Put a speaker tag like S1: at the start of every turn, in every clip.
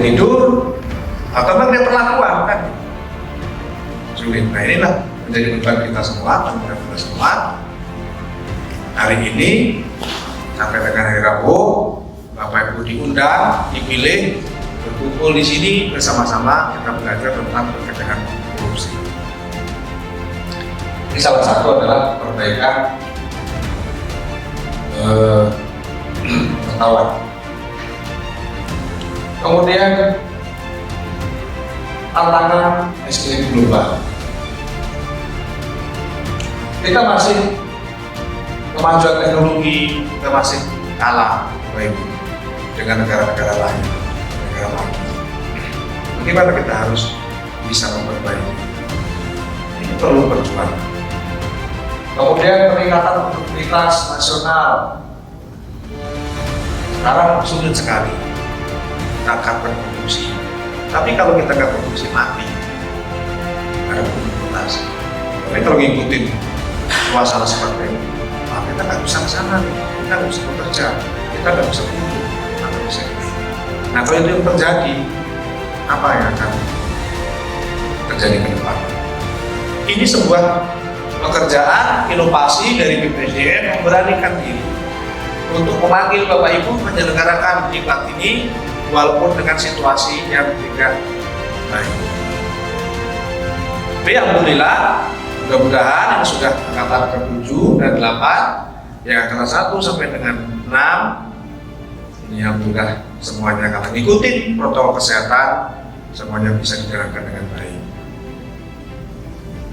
S1: tidur atau dia perlakuan kan sulit. Nah inilah menjadi beban kita semua, tanggung kita semua. Hari ini sampai dengan hari Rabu, Bapak Ibu diundang, dipilih, berkumpul di sini bersama-sama kita belajar tentang pencegahan korupsi. Ini salah satu adalah perbaikan pengetahuan. Kemudian tantangan SDM global. Kita masih kemajuan teknologi, kita masih kalah dengan negara-negara lain. Bagaimana kita harus bisa memperbaiki? Ini perlu perjuangan. Kemudian peningkatan produktivitas nasional. Sekarang sulit sekali akan berproduksi. Tapi kalau kita nggak produksi mati, ada produktivitas. Tapi kalau ngikutin suasana seperti ini, kita nggak bisa ke sana, kita nggak bisa bekerja, kita nggak bisa tumbuh, nggak bisa. Nah kalau itu yang terjadi, apa yang akan terjadi ke depan? Ini sebuah pekerjaan inovasi dari BPSDM memberanikan diri untuk memanggil Bapak Ibu menyelenggarakan diklat ini walaupun dengan situasi yang tidak baik. Tapi alhamdulillah, mudah-mudahan yang sudah angkatan ke-7 dan 8, yang angkatan 1 sampai dengan 6, ini alhamdulillah semuanya akan mengikuti protokol kesehatan, semuanya bisa dijalankan dengan baik.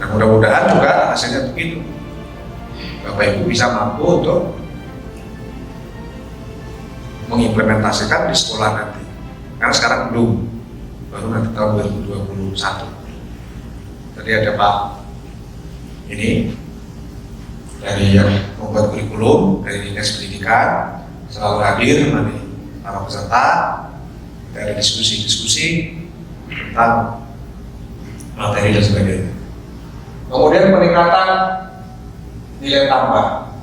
S1: Nah mudah-mudahan juga hasilnya begitu. Bapak Ibu bisa mampu untuk mengimplementasikan di sekolah nanti. Karena sekarang belum, baru nanti tahun 2021. Tadi ada Pak ini dari yang membuat kurikulum dari Dinas Pendidikan selalu hadir menemani para peserta. Ada diskusi-diskusi tentang materi dan sebagainya. Kemudian peningkatan nilai tambah,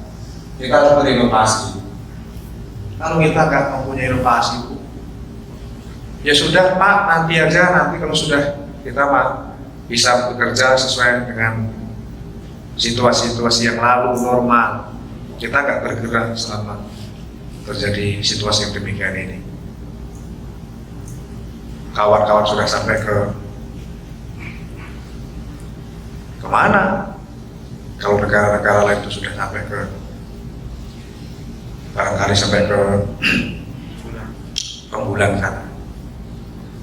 S1: kita harus berinovasi. Kalau kita nggak mempunyai inovasi, ya sudah Pak, nanti aja, nanti kalau sudah kita bisa bekerja sesuai dengan situasi-situasi yang lalu normal, kita nggak bergerak selama terjadi situasi yang demikian ini. Kawan-kawan sudah sampai kemana? Kalau negara-negara lain itu sudah sampai barangkali sampai ke bulan sana.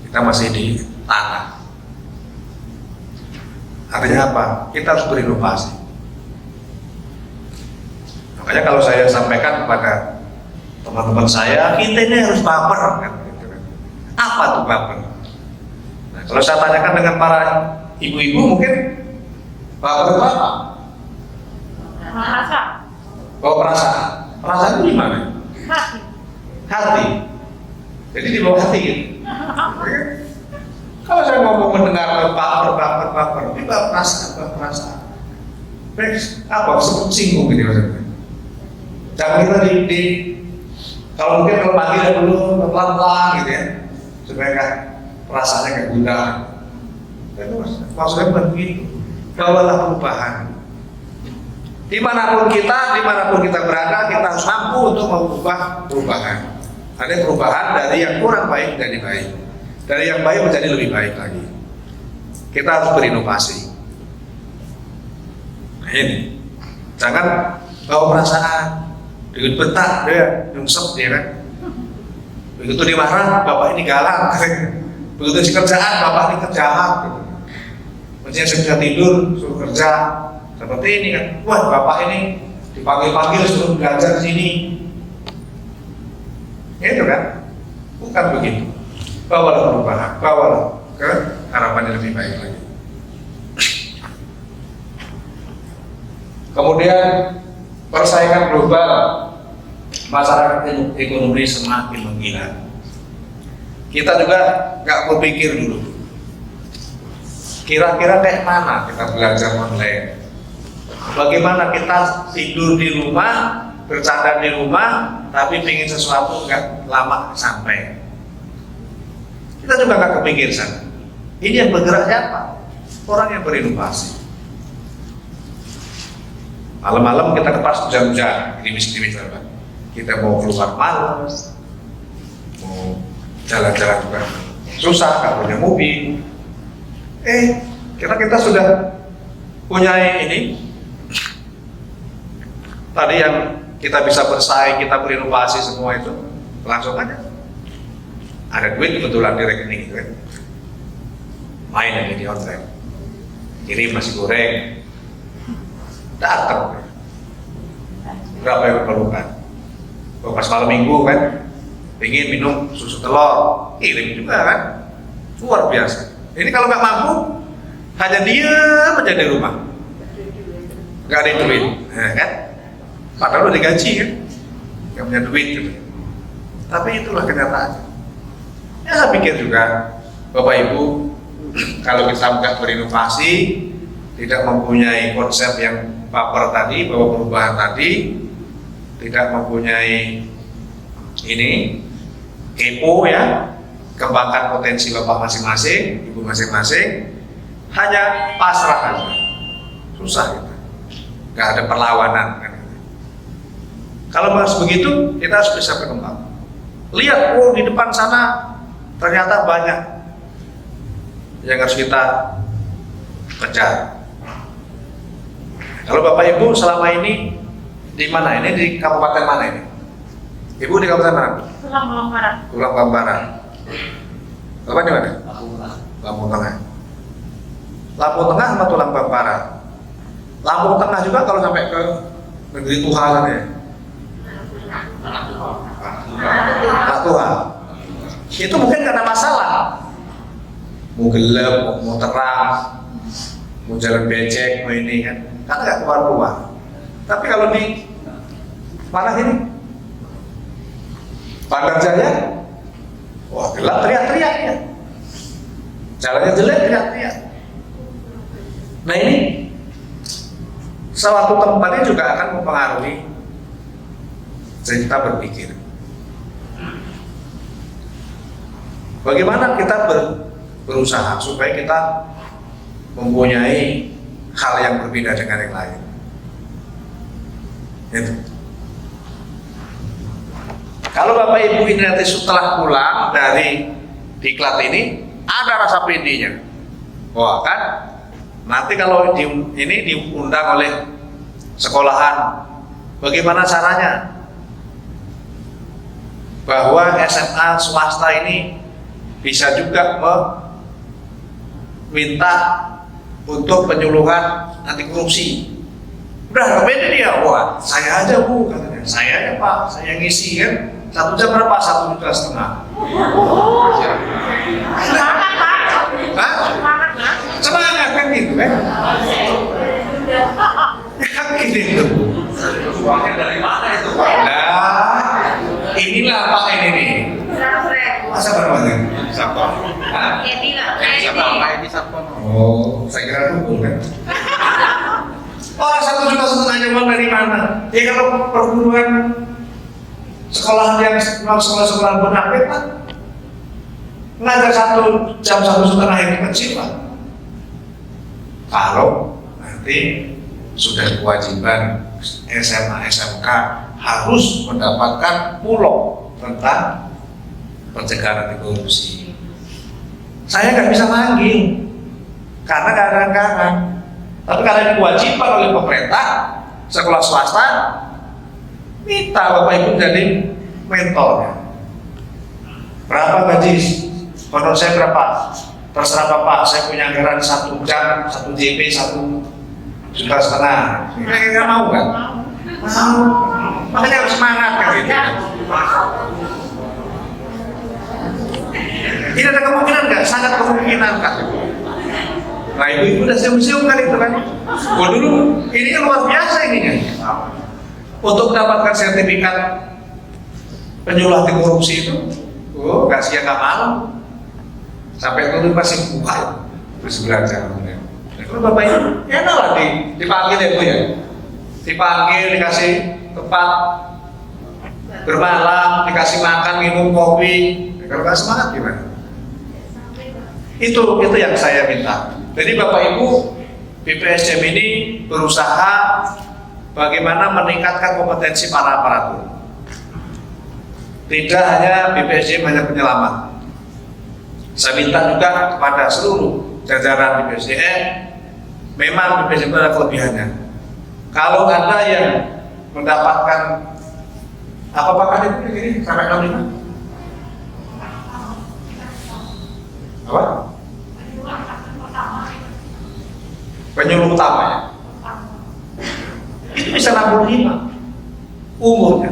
S1: Kita masih di tanah. Artinya apa? Kita harus berinovasi. Makanya kalau saya sampaikan kepada teman-teman saya, kita ini harus baper kan? Apa tuh baper? Nah, kalau saya tanyakan dengan para ibu-ibu mungkin baper itu apa?
S2: Merasa.
S1: Oh, perasaan. Perasaan itu di mana?
S2: Hati.
S1: Hati. Jadi di bawah hati gitu. Kalau saya ngomong mendengar baper, ini perasaan. Apa? Sebut singgung gitu maksudnya. Jangan kita kalau mungkin kalau panggil dulu pelan-pelan gitu ya, supaya perasaannya nggak gundah. Itu maksudnya begitu. Bawalah perubahan. Dimanapun kita berada, kita harus mampu untuk mengubah perubahan. Ada perubahan dari yang kurang baik menjadi baik, dari yang baik menjadi lebih baik lagi. Kita harus berinovasi. Nah ini, jangan bawa perasaan, dengan bentak dia, nyungsep dia kan. Begitu dia marah, bapak ini galak. Begitu di kerjaan, bapak ini kerjaat. Maksudnya saya bisa tidur, suruh kerja. Seperti ini kan, wah bapak ini dipanggil-panggil suruh belajar di sini. Itu kan, bukan begitu. Bawalah perubahan, bawalah ke harapan yang lebih baik lagi. Kemudian persaingan global, masyarakat ekonomi semakin menggila. Kita juga nggak berpikir dulu. Kira-kira kayak mana kita belajar online? Bagaimana kita tidur di rumah, bercanda di rumah, tapi pengen sesuatu nggak lama sampai. Kita juga nggak kepikir sana. Ini yang bergerak siapa? Orang yang berinovasi. Malam-malam kita ke pas hujan-hujan, gerimis-gerimis apa? Kita mau keluar malam, mau jalan-jalan juga susah, nggak punya mobil. Kita sudah punya ini. Tadi yang kita bisa bersaing, kita berinovasi semua itu langsung aja. Ada duit kebetulan di rekening itu kan. Main lagi di online. Kirim nasi goreng. Datang. Berapa yang diperlukan? Pas malam minggu kan, pengen minum susu telur, kirim juga kan. Luar biasa. Ini kalau nggak mampu, hanya diam aja di rumah. Nggak ada duit, kan? Padahal udah digaji kan, nggak punya duit gitu. Tapi itulah kenyataannya. Ya saya pikir juga, Bapak Ibu, kalau kita nggak berinovasi, tidak mempunyai konsep yang baper tadi, bahwa perubahan tadi, tidak mempunyai ini, kepo ya, kembangkan potensi Bapak masing-masing, Ibu masing-masing, hanya pasrah saja, susah gitu. Nggak ada perlawanan kan. Kalau bahas begitu, kita harus bisa berkembang. Lihat, di depan sana ternyata banyak yang harus kita kejar. Kalau Bapak Ibu selama ini di mana? Ini di kabupaten mana ini? Ibu di kabupaten mana?
S2: Lampung Barat.
S1: Lampung Barat. Bapak di mana? Lampung Tengah. Lampung Tengah sama Lampung Barat. Lampung Tengah juga kalau sampai ke negeri Tuhan ya. Tuhan. Itu mungkin karena masalah. Mau gelap, mau terang, mau jalan becek, mau ini kan, karena nggak keluar-keluar. Tapi kalau di mana ini, Bandar Jaya, wah gelap teriak-teriak ya, jalannya jelek teriak-teriak. Nah ini, suatu tempatnya juga akan mempengaruhi kita berpikir. Bagaimana kita berusaha supaya kita mempunyai hal yang berbeda dengan yang lain. Itu. Kalau Bapak Ibu ini nanti setelah pulang dari diklat ini ada rasa pedenya. Wah kan, nanti kalau ini diundang oleh sekolahan, bagaimana caranya? Bahwa SMA swasta ini bisa juga meminta untuk penyuluhan anti korupsi. Udah beda dia, wah saya aja Bu katanya, saya ya Pak, saya ngisi kan 1 jam berapa? 1,5 juta.
S2: Semangat Pak.
S1: Hah?
S2: Semangat Pak.
S1: Semangat kan gitu kan? Kan gitu.
S3: Uangnya dari mana itu Pak?
S1: Nah, inilah Pak ini nih. Masa berapa nih?
S3: Sapon.
S2: Jadi nggak
S3: Kayak di Sapon.
S1: Oh, saya kira dukung kan? Oh, 1,5 juta uang dari mana? Ya kalau perguruan sekolah yang sekolah bonafit kan ngajar 1 jam 1,5 yang kecil Pak. Kalau nanti sudah kewajiban SMA SMK harus mendapatkan pulau tentang pencegahan anti korupsi. Saya nggak bisa manggil karena nggak ada anggaran. Tapi kalau kewajiban oleh pemerintah, sekolah swasta minta Bapak Ibu jadi mentornya. Berapa gaji? Honor saya berapa? Terserah Bapak, saya punya anggaran 1 jam, 1 JP, 1,5 juta. Kira-kira mau nggak? Mau. Makanya harus semangat kan gitu. Tidak ada kemungkinan nggak? Sangat kemungkinan kan. Nah ibu-ibu udah sium-sium kan itu kan. Gua dulu ini kan luar biasa ininya. Untuk mendapatkan sertifikat penyuluh anti korupsi itu, kasih nggak malam. Sampai itu masih buka terus belajar. Nah, kalau Bapak Ibu, enak lah dipanggil ya Bu ya. Dipanggil, dikasih tempat bermalam, dikasih makan, minum kopi. Kalau nggak semangat gimana? Itu yang saya minta. Jadi Bapak Ibu, BPSDM ini berusaha bagaimana meningkatkan kompetensi para aparatur. Tidak hanya BPSDM hanya penyelamat. Saya minta juga kepada seluruh jajaran BPSDM, memang BPSDM itu ada kelebihannya. Kalau ada yang mendapatkan apa pakan itu ini sampai 65? Apa? Penyuluh utama ya? Itu bisa 65 umurnya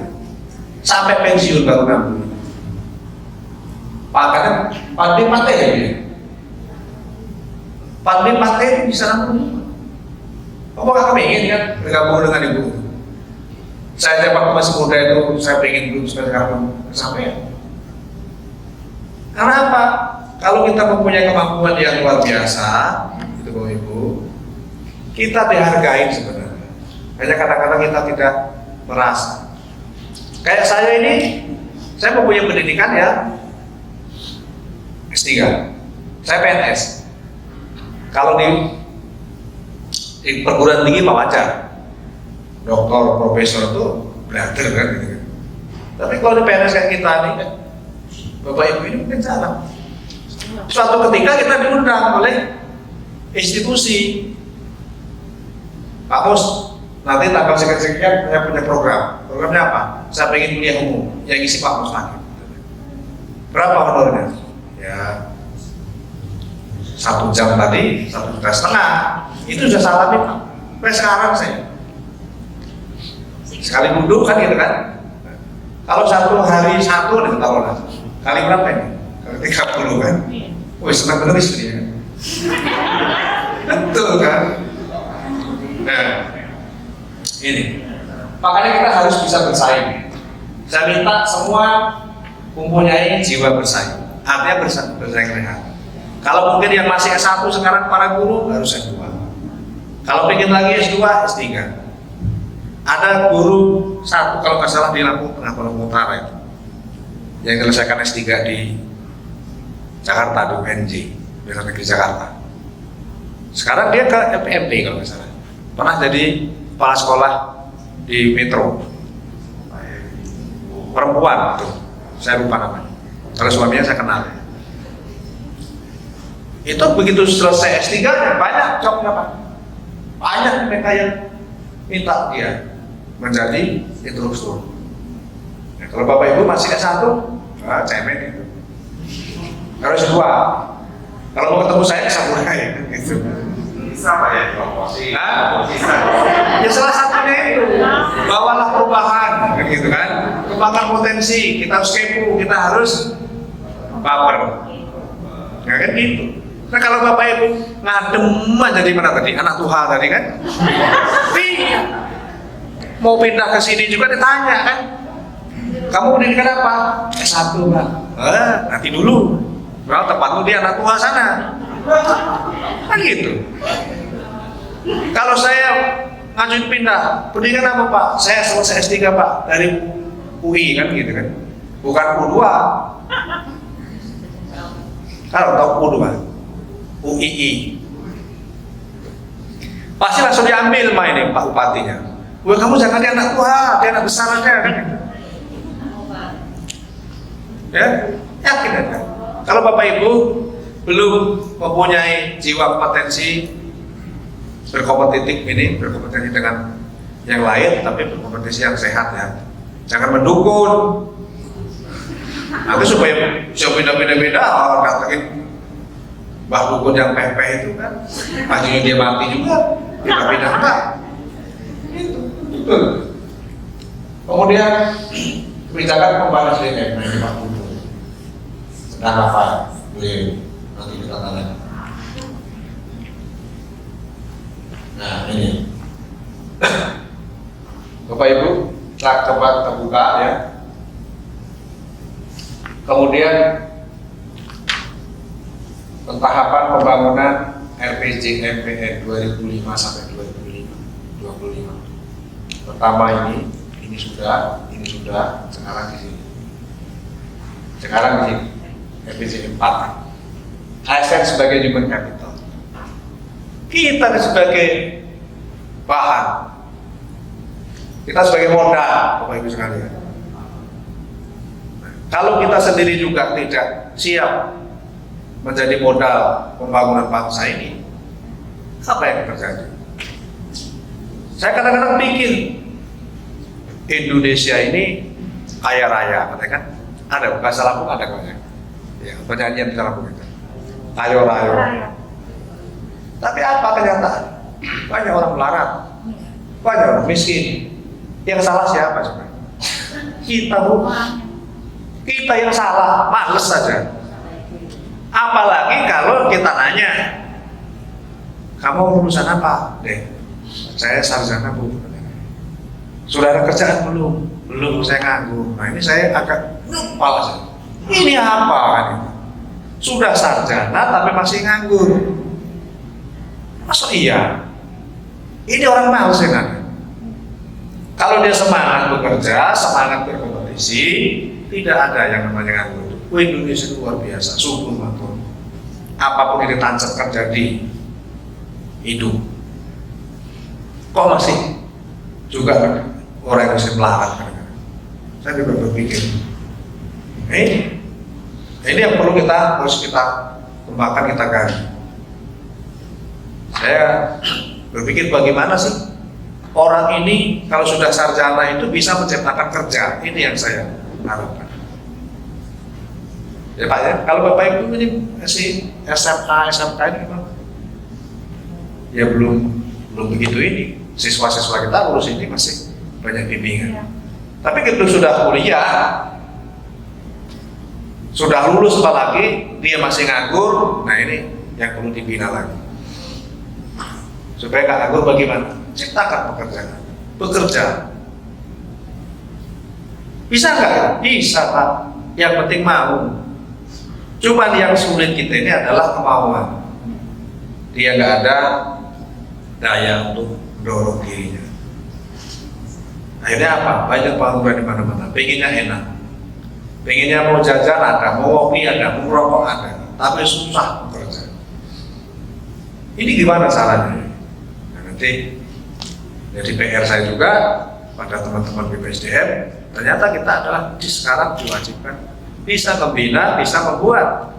S1: sampai pensiun baru 65. Pakatnya Pandim Pate ya dia. Pandim Pate itu bisa 65. Apakah kami ingin kan bergabung dengan ibu? Saya waktu masih muda itu saya pengen dulu supaya bergabung sampai. Karena apa? Kalau kita mempunyai kemampuan yang luar biasa, itu Bapak Ibu, kita dihargai sebenarnya. Hanya kadang-kadang kita tidak merasa. Kayak saya ini, saya mempunyai pendidikan ya S3. Saya PNS. Kalau di perguruan tinggi Pak wajar, doktor, profesor itu brother kan gitu. Tapi kalau di PNS kayak kita nih, Bapak Ibu ini mungkin salah. Suatu ketika kita diundang oleh institusi, Pak Bos, nanti tanggal sekian-sekian saya punya program. Programnya apa? Saya pengen kuliah umum, yang isi Pak Bos lagi. Berapa honornya? Ya 1 jam tadi, 1,5 juta. Itu sudah salah nih Pak. Sampai sekarang saya sekali duduk kan gitu kan. Kalau 1 hari 1 nih taruhlah. Kali berapa ini? Kali 30 kan. Wih, senang bener istri ya. Betul kan? Nah, ini. Makanya kita harus bisa bersaing. Saya minta semua mempunyai jiwa bersaing. Artinya bersaing rehat. Kalau mungkin yang masih S1 sekarang para guru harus S2. Kalau pengen lagi S2, S3. Ada guru satu kalau nggak salah di Lampung Utara itu yang menyelesaikan S3 di Jakarta, di UNJ, Universitas Negeri Jakarta. Sekarang dia ke FPMD kalau nggak salah. Pernah jadi kepala sekolah di Metro. Perempuan tuh, saya lupa namanya. Kalau suaminya saya kenal. Itu begitu selesai S3 banyak jobnya Pak. Banyak mereka yang minta dia menjadi instruktur. Nah, kalau Bapak Ibu masih S1, cemen itu. Harus S2. Kalau mau ketemu saya samurai gitu.
S3: Bisa Pak ya promosi? Bisa.
S1: Ya salah satunya itu. Bawalah perubahan, gitu kan. Kembangkan potensi, kita harus kepo, kita harus baper. Ya kan gitu. Nah kalau Bapak Ibu ngadem aja di mana tadi, anak Tuhan tadi kan, mau pindah ke sini juga ditanya kan, kamu pendidikan apa? S1 Pak. Nanti dulu, kalau tempatmu di anak Tuhan sana, kan gitu. Kalau saya ngajuin pindah, pendidikan apa Pak? Saya selesai S3 Pak dari UI kan gitu kan, bukan U2. Kalau tahu U2. UII pasti langsung diambil ini Pak Bupatinya. Wah kamu jangan di anak tua, di anak besar aja kan? Ya, yakin aja. Kalau Bapak Ibu belum mempunyai jiwa kompetensi berkompetitif ini, berkompetensi dengan yang lain, tapi berkompetisi yang sehat ya. Jangan mendukun. Nanti supaya beda-beda orang datangin Mbah Dukun yang peh-peh itu kan, akhirnya dia mati juga, dia pindah enggak. Itu, betul. Kemudian kebijakan pembalas DPR dari Pak Dukun. Sedang apa? Beliau nanti kita tanya. Nah ini, Bapak Ibu, coba terbuka ya. Kemudian pentahapan pembangunan RPG MPN 2005 sampai 2025. Pertama ini sudah, sekarang di sini. RPG 4. ASN sebagai human capital, kita sebagai bahan, kita sebagai modal, Bapak Ibu sekalian. Kalau kita sendiri juga tidak siap menjadi modal pembangunan bangsa ini, apa yang terjadi? Saya kadang-kadang pikir Indonesia ini kaya raya, katakan ada bahasa Lampung, ada kan? Ya, penyanyian di Lampung itu. Ayo rayo. Tapi apa kenyataan? Banyak orang melarat, banyak orang miskin. Yang salah siapa sebenarnya? Kita bukan. Kita yang salah, males saja. Apalagi kalau kita nanya, kamu lulusan apa? Deh, saya sarjana Bu. Sudah ada kerjaan belum? Belum, saya nganggur. Nah ini saya agak kepala saya. Ini apa kan itu? Sudah sarjana tapi masih nganggur. Masa iya? Ini orang males ya kan? Kalau dia semangat bekerja, semangat berkompetisi, tidak ada yang namanya nganggur. Indonesia luar biasa, subur banget. Apapun yang ditancapkan jadi hidup. Kok masih juga orang yang masih melarat kan? Saya juga berpikir, ini yang perlu harus kita kembangkan, kita gali. Saya berpikir bagaimana sih orang ini kalau sudah sarjana itu bisa menciptakan kerja. Ini yang saya harapkan. Ya Pak ya, kalau Bapak Ibu ini masih SMA, SMK ini memang ya belum begitu ini. Siswa-siswa kita lulus ini masih banyak bimbingan. Tapi kalau sudah kuliah, sudah lulus apalagi dia masih nganggur, nah ini yang perlu dibina lagi. Supaya nggak nganggur bagaimana? Ciptakan pekerjaan, bekerja. Bisa nggak? Bisa Pak. Yang penting mau. Cuman yang sulit kita ini adalah kemauan. Dia nggak ada daya untuk mendorong dirinya. Akhirnya apa? Banyak pengangguran di mana-mana. Pengennya enak. Pengennya mau jajan ada, mau kopi ada, mau rokok ada, tapi susah bekerja. Ini gimana caranya? Nah, nanti jadi PR saya juga pada teman-teman BPSDM, ternyata kita adalah sekarang diwajibkan bisa membina, bisa membuat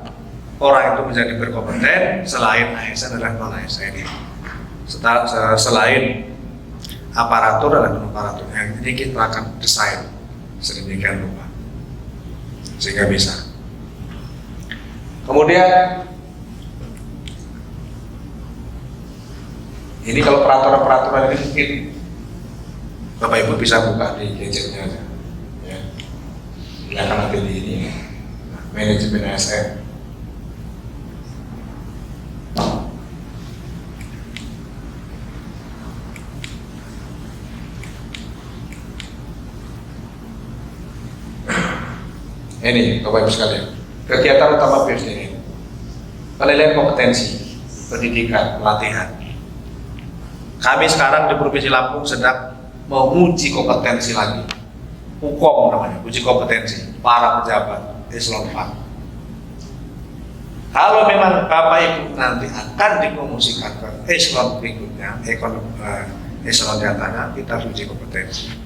S1: orang itu menjadi berkompeten selain ASN adalah non ASN ini. Selain aparatur adalah non aparatur yang ini kita akan desain sedemikian rupa sehingga bisa. Kemudian ini kalau peraturan-peraturan ini mungkin Bapak Ibu bisa buka di gadgetnya aja. Ya. Silakan nanti di ini manajemen ASN. Ini Bapak Ibu sekalian, kegiatan utama BSDM, penilaian kompetensi, pendidikan, pelatihan. Kami sekarang di Provinsi Lampung sedang menguji kompetensi lagi, hukum namanya, uji kompetensi para pejabat eselon 4. Kalau memang Bapak Ibu nanti akan dipromosikan ke eselon berikutnya, eselon di atasnya, kita uji kompetensi.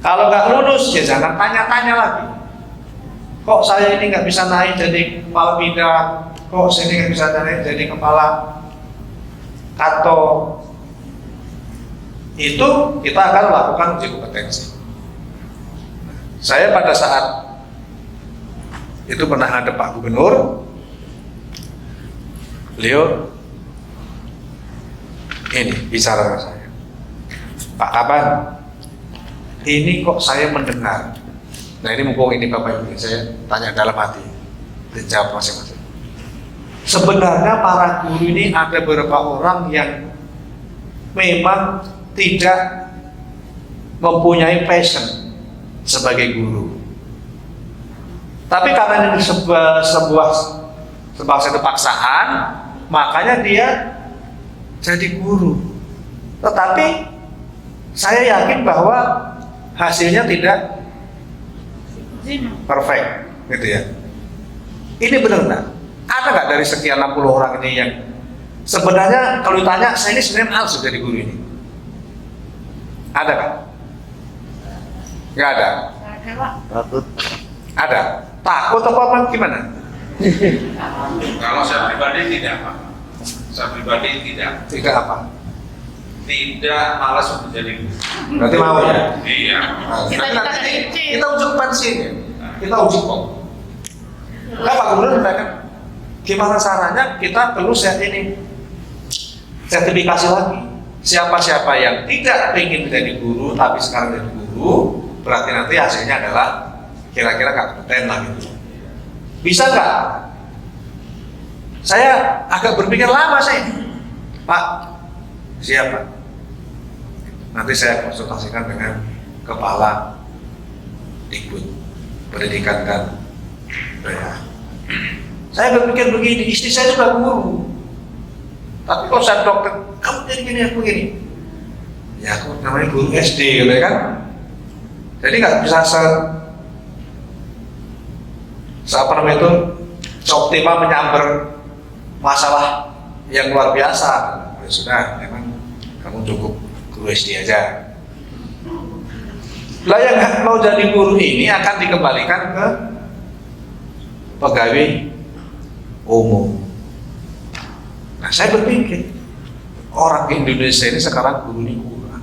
S1: Kalau nggak lulus, ya jangan tanya-tanya lagi. Kok saya ini nggak bisa naik jadi kepala bidang? Kok saya ini nggak bisa naik jadi kepala kantor? Itu kita akan melakukan uji kompetensi. Saya pada saat itu pernah ada Pak Gubernur, beliau ini bicara dengan saya, Pak Kaban, ini kok saya mendengar. Nah ini mumpung ini Bapak Ibu, saya tanya dalam hati, dijawab masing-masing. Sebenarnya para guru ini ada beberapa orang yang memang tidak mempunyai passion sebagai guru. Tapi karena ini sebuah satu paksaan, makanya dia jadi guru. Tetapi saya yakin bahwa hasilnya tidak perfect, gitu ya. Ini benar nggak? Ada nggak dari sekian 60 orang ini yang sebenarnya kalau ditanya, saya ini sebenarnya males jadi guru ini? Ada kan? Nggak ada?
S2: Ada, Pak.
S4: Takut.
S1: Ada? Takut apa gimana?
S3: Kalau saya pribadi tidak, Pak. Saya pribadi tidak.
S1: Tidak apa?
S3: Tidak malas untuk jadi guru.
S1: Berarti mau ya?
S3: Iya.
S1: Nah,
S2: Kita
S1: nanti
S2: dari
S1: kita uji pensinya, kita uji kok. Nah, Pak Gubernur kan, gimana caranya kita perlu ini sertifikasi lagi. Siapa-siapa yang tidak ingin menjadi guru tapi sekarang jadi guru, berarti nanti hasilnya adalah kira-kira nggak kompeten lah gitu. Bisa nggak? Saya agak berpikir lama sih, Pak. Siapa? Nanti saya konsultasikan dengan kepala Dikbud Pendidikan dan Kebudayaan. Saya berpikir begini, istri saya juga guru. Tapi kalau saya dokter, kamu jadi gini, aku gini. Ya aku namanya guru SD, gitu kan? Jadi nggak bisa apa namanya itu seoptimal menyambar masalah yang luar biasa. Ya sudah, memang kamu cukup guru SD aja. Lah yang mau jadi guru ini akan dikembalikan ke pegawai umum. Nah, saya berpikir orang Indonesia ini sekarang guru ini kurang.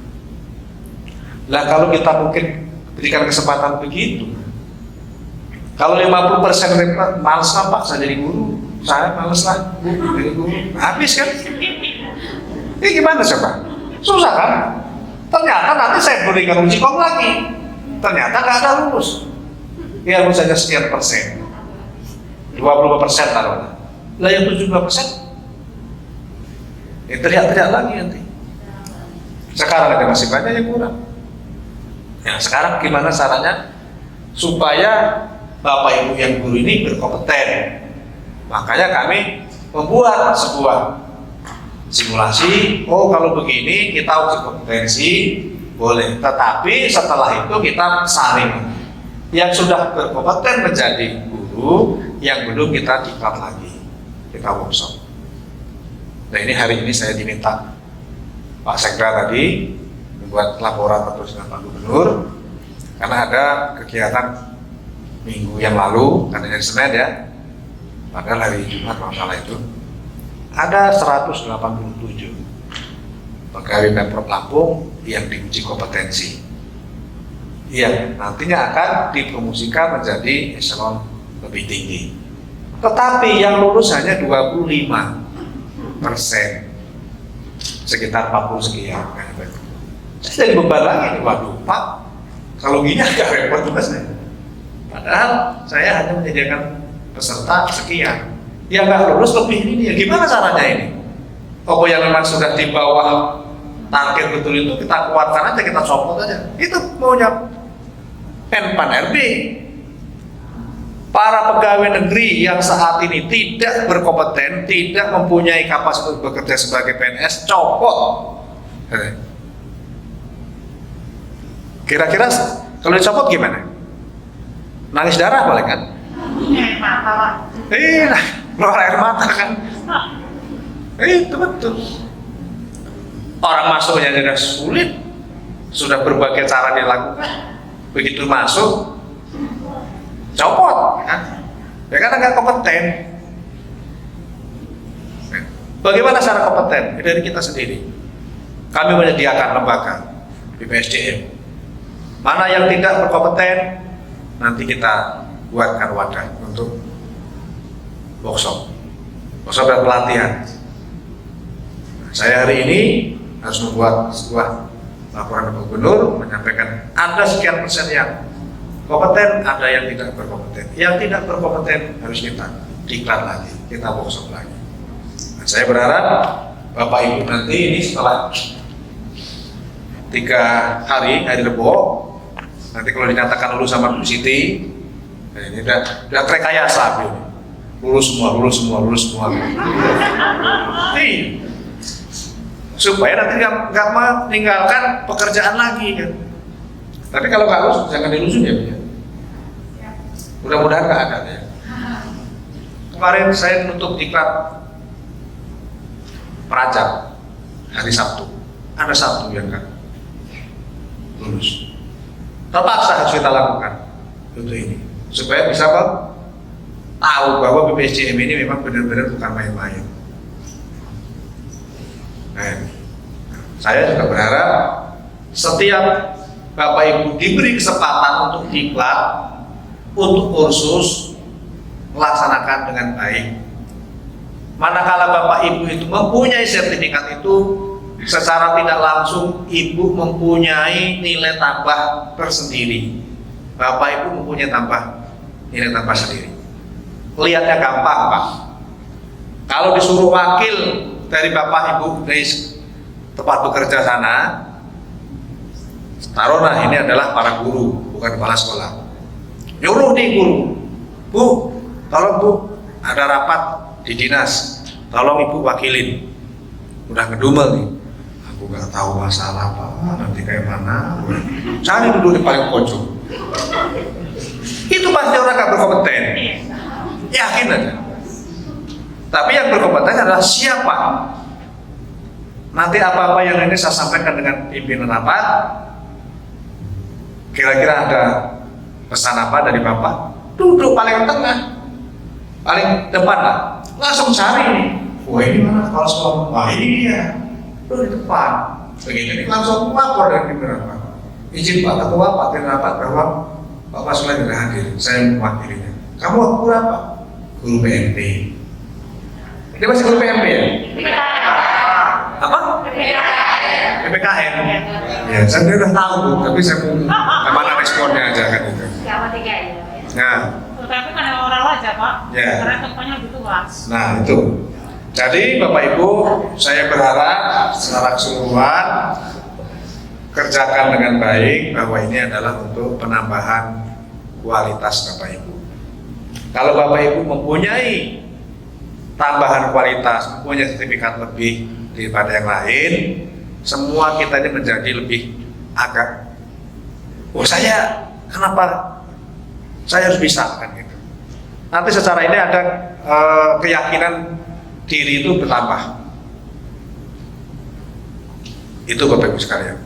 S1: Lah kalau kita mungkin berikan kesempatan begitu, kalau 50% mereka malas lah Pak saya jadi guru, saya malas lah jadi guru, habis kan? Ini gimana coba? Susah kan? Ternyata nanti saya berikan uji kom lagi, ternyata nggak ada lulus. Ya lulus saja sekian persen, 20% taruhnya. Lah yang 72%, ya teriak-teriak lagi nanti. Sekarang ada masih banyak yang kurang. Ya sekarang gimana caranya supaya Bapak Ibu yang guru ini berkompeten? Makanya kami membuat sebuah simulasi. Oh kalau begini kita uji kompetensi boleh, tetapi setelah itu kita saring yang sudah berkompeten menjadi guru, yang belum kita diklat lagi, kita workshop. Nah ini hari ini saya diminta Pak Sekda tadi membuat laporan terus dengan Pak Gubernur karena ada kegiatan minggu yang lalu, karena hari Senin ya, padahal hari Jumat kalau salah itu ada 187 pegawai Pemprov Lampung yang diuji kompetensi yang nantinya akan dipromosikan menjadi eselon lebih tinggi. Tetapi yang lulus hanya 25%, sekitar 40 sekian. Saya jadi beban lagi nih, waduh Pak, kalau gini agak repot juga saya. Padahal saya hanya menyediakan peserta sekian, yang nggak lulus lebih ini, ya gimana caranya ini? Toko yang memang sudah di bawah target betul itu kita keluarkan aja, kita copot aja. Itu maunya Menpan RB. Para pegawai negeri yang saat ini tidak berkompeten, tidak mempunyai kapasitas bekerja sebagai PNS, copot. Kira-kira kalau dicopot gimana? Nangis darah paling kan?
S2: Air mata, Pak.
S1: Keluar air mata kan? Itu betul. Orang masuknya sudah sulit, sudah berbagai cara dilakukan. Begitu masuk, copot, kan? Ya karena nggak kompeten. Bagaimana cara kompeten? Dari kita sendiri. Kami menyediakan lembaga BPSDM. Mana yang tidak berkompeten, nanti kita buatkan wadah untuk workshop dan pelatihan. Saya hari ini harus membuat sebuah laporan Pak Gubernur menyampaikan ada sekian persen yang kompeten, ada yang tidak berkompeten. Yang tidak berkompeten harus kita diklat lagi, kita workshop lagi. Nah, saya berharap Bapak Ibu nanti ini setelah 3 hari Rebo, nanti kalau dinyatakan lulus sama Bu Siti, nah ini udah rekayasa, lulus semua. Supaya nanti nggak meninggalkan pekerjaan lagi kan. Tapi kalau nggak lulus jangan dilusun ya. Mudah-mudahan nggak ada ya. kemarin saya nutup diklat Perancang hari Sabtu. Ada Sabtu yang kan lulus. Terpaksa harus kita lakukan untuk ini supaya bisa tahu bahwa BPSDM ini memang benar-benar bukan main-main. Nah, saya juga berharap setiap Bapak Ibu diberi kesempatan untuk diklat, untuk kursus, melaksanakan dengan baik. Manakala Bapak Ibu itu mempunyai sertifikat itu, secara tidak langsung Ibu mempunyai nilai tambah tersendiri. Bapak Ibu mempunyai nilai tambah sendiri. Lihatnya gampang, Pak. Kalau disuruh wakil dari Bapak Ibu dari tempat bekerja sana, taruhlah ini adalah para guru, bukan kepala sekolah. Nyuruh nih guru, Bu, tolong Bu, ada rapat di dinas, tolong Ibu wakilin. Udah ngedumel nih, aku gak tahu masalah Pak, nanti kayak mana. Cari dulu di paling pojok. Itu pasti orang gak berkompeten. Yakin aja. Tapi yang berkompeten adalah siapa? Nanti apa-apa yang ini saya sampaikan dengan pimpinan rapat. Kira-kira ada pesan apa dari Bapak? Duduk paling tengah, paling depan lah. Langsung cari nih. Wah ini mana kepala sekolah? Wah ini dia. Duduk di depan. Begini langsung lapor dari pimpinan rapat. Izin Pak Ketua, Pak pimpinan rapat bahwa Bapak Sulaiman tidak hadir. Saya mewakilinya. Kamu guru apa? Guru PMP. Dia masih guru PMP ya? Apa? PPKN. Ya, saya udah tahu Bu, tapi saya mau mana responnya aja kan itu. Nah,
S2: Tapi kan orang wajah Pak,
S1: ya.
S2: karena tempatnya lebih luas.
S1: Nah itu. Jadi Bapak Ibu, saya berharap secara keseluruhan kerjakan dengan baik bahwa ini adalah untuk penambahan kualitas Bapak Ibu. Kalau Bapak Ibu mempunyai tambahan kualitas, mempunyai sertifikat lebih daripada yang lain, semua kita ini menjadi lebih agak, oh saya kenapa saya harus bisa kan gitu. Nanti secara ini ada keyakinan diri itu bertambah. Itu Bapak Ibu sekalian.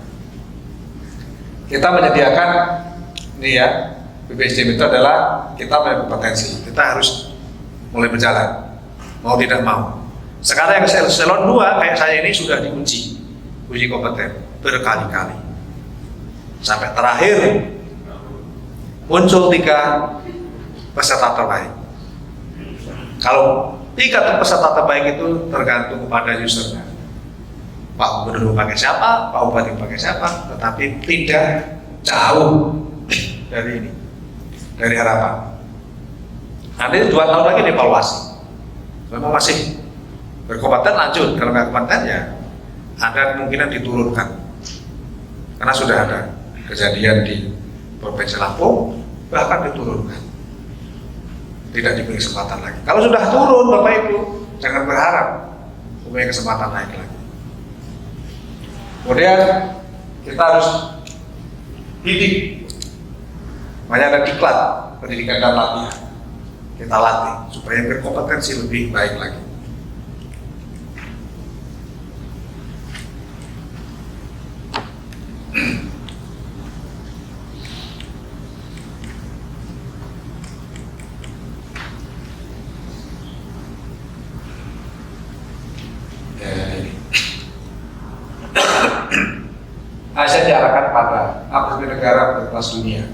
S1: Kita menyediakan ini ya, BPSDM itu adalah kita punya kompetensi. Kita harus mulai berjalan, mau tidak mau. Sekarang yang eselon 2 kayak saya ini sudah diuji kompeten berkali-kali. Sampai terakhir muncul 3 peserta terbaik. Kalau 3 peserta terbaik itu tergantung kepada usernya. Pak Gubernur pakai siapa, Pak Bupati pakai siapa, tetapi tidak jauh dari ini, dari harapan. Nanti 2 tahun lagi dievaluasi. Memang masih berkompeten lanjut, kalau nggak kompeten ya ada kemungkinan diturunkan. Karena sudah ada kejadian di Provinsi Lampung, bahkan diturunkan. Tidak diberi kesempatan lagi. Kalau sudah turun Bapak Ibu, jangan berharap punya kesempatan naik lagi. Kemudian kita harus didik. Banyak ada diklat, pendidikan dan latihan. Kita latih supaya berkompetensi lebih baik lagi. Asia diarahkan pada apa sebagai negara berkelas dunia.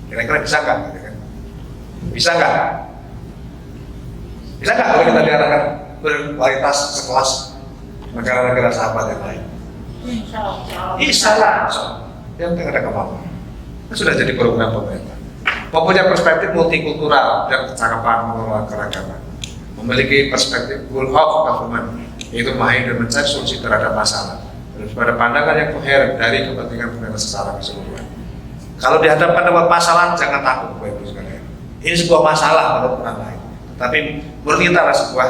S1: Kira-kira bisa nggak? Bisa nggak? Bisa nggak kalau kita diarahkan berkualitas sekelas negara-negara sahabat yang lain? Bisa lah. Yang penting ada kemampuan. Itu sudah jadi program pemerintah. Mempunyai perspektif multikultural dan kecakapan mengelola keragaman. Memiliki perspektif goal of government, yaitu memahami dan mencari solusi terhadap masalah. Pada pandangan yang koheren dari kepentingan pemerintah secara keseluruhan. Kalau dihadapkan dengan masalah, jangan takut Bapak Ibu sekalian. Ini sebuah masalah menurut orang lain, tapi menurut kita adalah sebuah